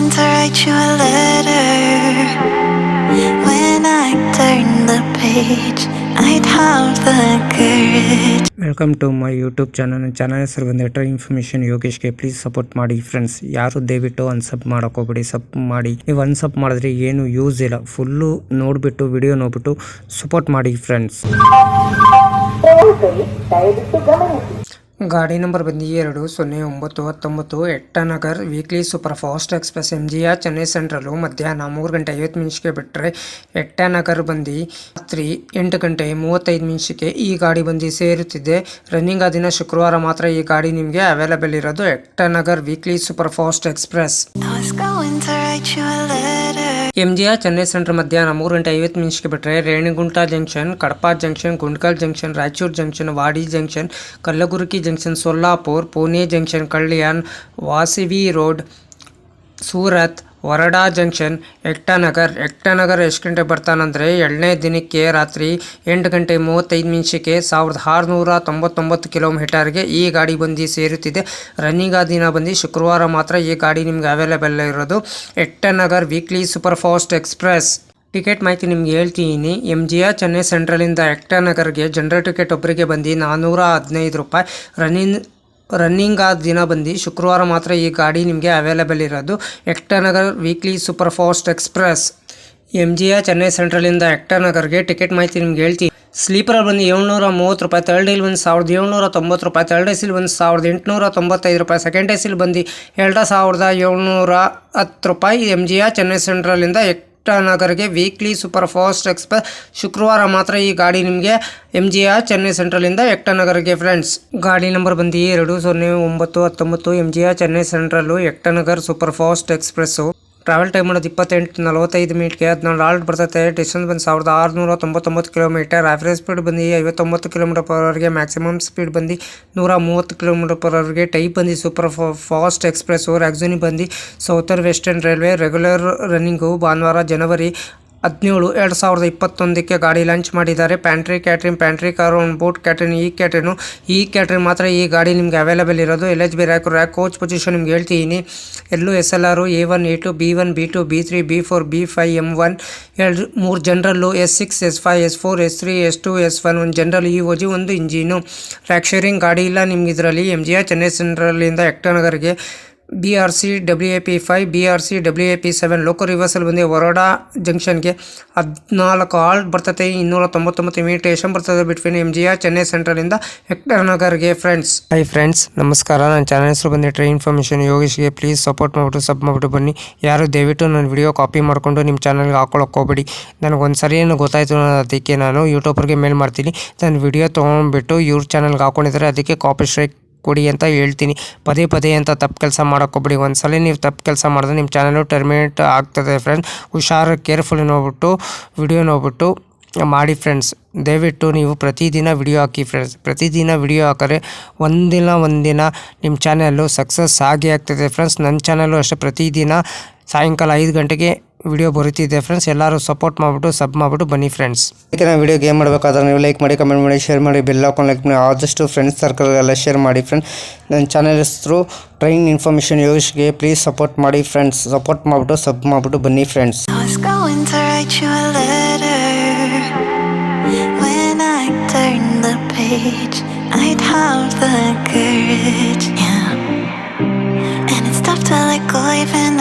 going to write you a letter. When I turn the page, I'd have the courage. Welcome to my YouTube channel. ನನ್ನ channel ಹೆಸರು ಬಂದುಬಿಟ್ಟು information ಯೋಗೇಶ್ಗೆ. Please support ಮಾಡಿ friends. ಯಾರು ದಯವಿಟ್ಟು ಅನ್ಸಬ್ ಮಾಡೋಕೋಗ್ಬೇಡಿ. ಸಬ್ ಮಾಡಿ. ನೀವು ಅನ್ಸಬ್ ಮಾಡಿದ್ರೆ ಏನು ಯೂಸ್ ಇಲ್ಲ. ಫುಲ್ಲು ನೋಡಿಬಿಟ್ಟು ವಿಡಿಯೋ ನೋಡ್ಬಿಟ್ಟು ಸಪೋರ್ಟ್ ಮಾಡಿ ಫ್ರೆಂಡ್ಸ್. ಗಾಡಿ ನಂಬರ್ ಬಂದು 200919 Itanagar weekly super fast express MGR Chennai central ಮಧ್ಯಾಹ್ನ 3 ಗಂಟೆ 50 ನಿಮಿಷಕ್ಕೆ ಬಿಟ್ಟರೆ ಎಟ್ಟನಗರ್ ಬಂದು ರಾತ್ರಿ 8 ಗಂಟೆ 35 ನಿಮಿಷಕ್ಕೆ ಈ ಗಾಡಿ ಬಂದು ಸೇರುತ್ತಿದೆ. ರನ್ನಿಂಗ್ ಆದ ದಿನ ಶುಕ್ರವಾರ ಮಾತ್ರ ಈ ಗಾಡಿ ನಿಮಗೆ ಅವೈಲೇಬಲ್ ಇರೋದು. Ektanagar weekly super fast express MGR Chennai central ಮಧ್ಯಾಹ್ನ 3 ಗಂಟೆ 50 ನಿಮಿಷಕ್ಕೆ ಬಿಟ್ಟರೆ Renigunta junction, Kadapa junction, Guntakal junction, Raichur junction, Wadi junction, Kalaburagi junction, Solapur, Pune junction, Kalyan, Vasai road, Surat, Baroda junction, Ektanagar ಎಷ್ಟು ಗಂಟೆ ಬರ್ತಾನಂದರೆ 2ನೇ ದಿನಕ್ಕೆ ರಾತ್ರಿ 8 ಗಂಟೆ 35 ನಿಮಿಷಕ್ಕೆ 1699 ಕಿಲೋಮೀಟರ್ಗೆ ಈ ಗಾಡಿ ಬಂದು ಸೇರುತ್ತಿದೆ. ರನ್ನಿಂಗ್ ಆ ದಿನ ಬಂದು ಶುಕ್ರವಾರ ಮಾತ್ರ ಈ ಗಾಡಿ ನಿಮ್ಗೆ ಅವೈಲೇಬಲ್ ಇರೋದು. Ektanagar weekly super fast express. Ticket ಮಾಹಿತಿ ನಿಮ್ಗೆ ಹೇಳ್ತೀನಿ. MGR ಚೆನ್ನೈ ಸೆಂಟ್ರಲಿಂದ ಎಟ್ಟನಗರ್ಗೆ ಜನರಲ್ ಟಿಕೆಟ್ ಒಬ್ಬರಿಗೆ ಬಂದು 415 ರೂಪಾಯಿ. ರನ್ನಿಂಗ್ ಆದ ದಿನ ಬಂದು ಶುಕ್ರವಾರ ಮಾತ್ರ ಈ ಗಾಡಿ ನಿಮಗೆ ಅವೈಲೇಬಲ್ ಇರೋದು. Ektanagar weekly super fast express. MGR Chennai ಸೆಂಟ್ರಲಿಂದ ಎಟ್ಟನಗರ್ಗೆ ಟಿಕೆಟ್ ಮಾಹಿತಿ ನಿಮ್ಗೆ ಹೇಳ್ತೀನಿ. ಸ್ಲೀಪರ್ ಬಂದು 730 ರೂಪಾಯಿ, ಥರ್ಡ್ ಡೇಲಿ ಬಂದು 1790 ರೂಪಾಯಿ, ಥರ್ಡ್ ಎಸಿಲ್ ಬಂದು 1895 ರೂಪಾಯಿ, ಸೆಕೆಂಡ್ ಎಸಿಲ್ ಬಂದು 2710 ರೂಪಾಯಿ. MGR ಚೆನ್ನೈ ಸೆಂಟ್ರಲಿಂದ ಎಟ್ಟನಗರ್ಗೆ ವೀಕ್ಲಿ ಸೂಪರ್ ಫಾಸ್ಟ್ ಎಕ್ಸ್ಪ್ರೆಸ್. ಶುಕ್ರವಾರ ಮಾತ್ರ ಈ ಗಾಡಿ ನಿಮಗೆ MGR ಚೆನ್ನೈ ಸೆಂಟ್ರಲಿಂದ ಎಟ್ಟನಗರ್ಗೆ ಫ್ರೆಂಡ್ಸ್. ಗಾಡಿ ನಂಬರ್ ಬಂದು 200919 MGR Chennai central Ektanagar super fast express. Travel time ಮಾಡೋದು 28:45 ಮಿನಿಟ್ಗೆ 14 ಹಾಲ್ಟ್ ಬರ್ತೈತೆ. ಡಿಸ್ಟೆನ್ಸ್ ಬಂದು 1699 ಕಿಲೋಮೀಟರ್. ಆವ್ರೇಜ್ ಸ್ಪೀಡ್ ಬಂದು 59 km/h. ಮ್ಯಾಕ್ಸಿಮಮ್ ಸ್ಪೀಡ್ ಬಂದು 130 km/h. ಟೈಪ್ ಬಂದು ಸೂಪರ್ ಫಾಸ್ಟ್ ಎಕ್ಸ್ಪ್ರೆಸ್. ರ್ಯಾಕ್ಸೋನಿ ಬಂದು southern western railway. Regular running ಭಾನುವಾರ ಜನವರಿ 17, 2021ಕ್ಕೆ ಗಾಡಿ ಲಾಂಚ್ ಮಾಡಿದ್ದಾರೆ. Pantry car on board catering. ಈ ಕ್ಯಾಟರಿನ್ ಮಾತ್ರ ಈ ಗಾಡಿ ನಿಮ್ಗೆ ಅವೈಲೇಬಲ್ ಇರೋದು. LHB ರ್ಯಾಕ್ ಕೋಚ್ ಪೊಸಿಷನ್ ನಿಮ್ಗೆ ಹೇಳ್ತೀನಿ. SLR A1, A2, B1, B2, B3, B4, B5, M1, 3 general, S6, S5, S4, S3, S2, S1, 1 general, EOG, 1 engine. Rake sharing ಗಾಡಿ ಇಲ್ಲ ನಿಮ್ಗೆ ಇದರಲ್ಲಿ. MGR ಚೆನ್ನೈ ಸೆಂಟ್ರಲಿಂದ ಎಟ್ಟನಗರ್ಗೆ BRC WAP5, BRC WAP7. Local reversal ಬಂದು ವರೋಡಾ ಜಂಕ್ಷನ್ಗೆ 14 ಹಾಲ್ಟ್ ಬರ್ತದೆ. 299 ಮಿನಿಟೇಷನ್ ಬರ್ತದೆ ಬಿಟ್ವೀನ್ MGR ಚೆನ್ನೈ ಸೆಂಟ್ರಲಿಂದ ಎಟ್ಟನಗರ್ಗೆ ಫ್ರೆಂಡ್ಸ್. ಹಾಯ್ ಫ್ರೆಂಡ್ಸ್, ನಮಸ್ಕಾರ. ನನ್ನ ಚಾನಲ್ ಹೆಸರು ಬಂದಿಟ್ಟರೆ ಇನ್ಫಾರ್ಮೇಷನ್ ಯೋಗೇಶ್ಗೆ. ಪ್ಲೀಸ್ ಸಪೋರ್ಟ್ ಮಾಡಿಬಿಟ್ಟು ಸಬ್ ಮಾಡಿಬಿಟ್ಟು ಬನ್ನಿ. ಯಾರು ದಯವಿಟ್ಟು ನನ್ನ ವಿಡಿಯೋ ಕಾಪಿ ಮಾಡಿಕೊಂಡು ನಿಮ್ಮ ಚಾನಲ್ಗೆ ಹಾಕೊಳ್ಳೋಕೆ ಹೋಗ್ಬೇಡಿ. ನನಗೊಂದು ಸರಿ ಏನು ಗೊತ್ತಾಯಿತು, ಅದಕ್ಕೆ ನಾನು ಯೂಟ್ಯೂಬರ್ಗೆ ಮೇಲ್ ಮಾಡ್ತೀನಿ. ನನ್ನ ವಿಡಿಯೋ ತೊಗೊಂಡ್ಬಿಟ್ಟು ಇವ್ರ ಚಾನಲ್ಗೆ ಹಾಕೊಂಡಿದ್ದಾರೆ, ಅದಕ್ಕೆ ಕಾಪಿ ಸ್ಟ್ರೈಕ್ ಕೊಡಿ ಅಂತ ಹೇಳ್ತೀನಿ. ಪದೇ ಅಂತ ತಪ್ಪು ಕೆಲಸ ಮಾಡೋಕ್ಕೋಗ್ಬೇಡಿ. ಒಂದ್ಸಲ ನೀವು ತಪ್ಪು ಕೆಲಸ ಮಾಡಿದ್ರೆ ನಿಮ್ಮ ಚಾನಲು ಟರ್ಮಿನೇಟ್ ಆಗ್ತದೆ ಫ್ರೆಂಡ್ಸ್. ಹುಷಾರು, ಕೇರ್ಫುಲ್ ನೋಡ್ಬಿಟ್ಟು ವಿಡಿಯೋ ನೋಡ್ಬಿಟ್ಟು ಮಾಡಿ ಫ್ರೆಂಡ್ಸ್. ದಯವಿಟ್ಟು ನೀವು ಪ್ರತಿದಿನ ವಿಡಿಯೋ ಹಾಕಿ ಫ್ರೆಂಡ್ಸ್. ಪ್ರತಿದಿನ ವಿಡಿಯೋ ಹಾಕಿದ್ರೆ ಒಂದಿನ ನಿಮ್ಮ ಚಾನಲ್ಲು ಸಕ್ಸಸ್ ಆಗೇ ಆಗ್ತದೆ ಫ್ರೆಂಡ್ಸ್. ನನ್ನ ಚಾನಲ್ಲು ಅಷ್ಟೇ ಪ್ರತಿದಿನ ಸಾಯಂಕಾಲ 5 ಗಂಟೆಗೆ ವಿಡಿಯೋ ಬರುತ್ತಿದೆ ಫ್ರೆಂಡ್ಸ್. ಎಲ್ಲರೂ ಸಪೋರ್ಟ್ ಮಾಡಿಬಿಟ್ಟು ಸಬ್ ಮಾಡಿಬಿಟ್ಟು ಬನ್ನಿ ಫ್ರೆಂಡ್ಸ್. ಅದಕ್ಕೆ ನಾನು ವಿಡಿಯೋಗೆ ಏನು ಮಾಡಬೇಕಾದ್ರೆ ನೀವು ಲೈಕ್ ಮಾಡಿ, ಕಮೆಂಟ್ ಮಾಡಿ, ಶೇರ್ ಮಾಡಿ, ಬೆಲ್ ಹಾಕೊಂಡು ಲೈಕ್ ಮಾಡಿ, ಆದಷ್ಟು ಫ್ರೆಂಡ್ಸ್ ಸರ್ಕಲ್ಗೆಲ್ಲ ಶೇರ್ ಮಾಡಿ ಫ್ರೆಂಡ್ಸ್. ನನ್ನ ಚಾನಲ್ ಹೆಸರು ಟ್ರೈನ್ ಇನ್ಫಾರ್ಮೇಷನ್ ಯೋಗೇಶ್ಗೆ. ಪ್ಲೀಸ್ ಸಪೋರ್ಟ್ ಮಾಡಿ ಫ್ರೆಂಡ್ಸ್. ಸಪೋರ್ಟ್ ಮಾಡಿಬಿಟ್ಟು ಸಬ್ ಮಾಡಿಬಿಟ್ಟು ಬನ್ನಿ friends. I'd have the courage, yeah. And it's tough to let go even